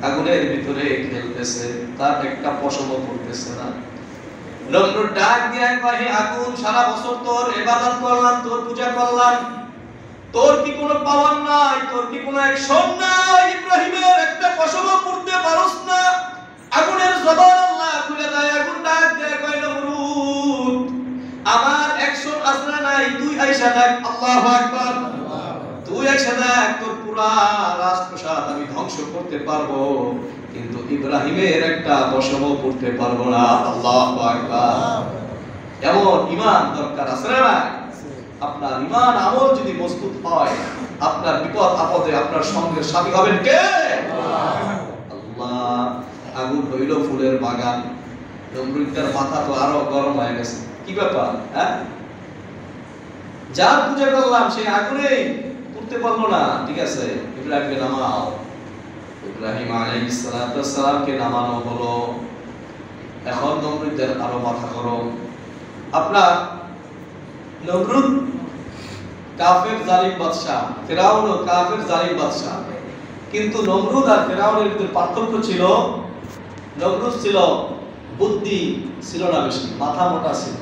আগুনের ভিতরে খেলতেছে, তার একটা পশমও পড়তেছে না। নমরুদ ডাক দিয়ে কয়, হে আগুন, সারা বছর তোর ইবাদত করলাম, তোর পূজা করলাম, তোর কি কোনো পাওয়ার নাই, তোর কি কোনো অ্যাকশন নাই? ইব্রাহিমের একটা পশমও পড়তে পারোস না। আগুনের জবান আল্লাহ খুলে দেয়। আগুন ডাক দিয়ে কয়, নমরুদ, আমার অ্যাকশন আসলে নাই, তুই আইসা দেখ। আল্লাহু আকবার। তুই আইসা দেখ, তোর পুরা রাজপ্রাসাদ আমি ধ্বংস করতে পারবো, কিন্তু ইব্রাহিমের একটা পশমও পড়তে পারবো না। আল্লাহু আকবার। এমন ঈমান দরকার আছে না? আপনার ঈমান আমল যদি মজবুত হয়, আপনার বিপদ আপদে আপনার সঙ্গে সাথী হবেন কে? আল্লাহ। আগুন হইল ফুলের বাগান। নমরুদের মাথা তো আরো গরম হয়ে গেছে। কি ব্যাপার? হ্যাঁ, যার পূজা করলাম সেই আগুনেই করতে পারলো না। ঠিক আছে, ইব্রাহিমকে নামাও। ইব্রাহিম আলাইহিস সালামকে নামানো হলো। এখন নমরুদের আরো মাথা গরম। আপনার নমরুদ কাফের জালিম বাদশা, ফিরাউন ও কাফের জালিম বাদশা, কিন্তু নমরুদ আর ফিরাউনের ভিতরে পার্থক্য ছিল, নমরুদ ছিল বুদ্ধি ছিল না বেশি, মাথা মোটা ছিল।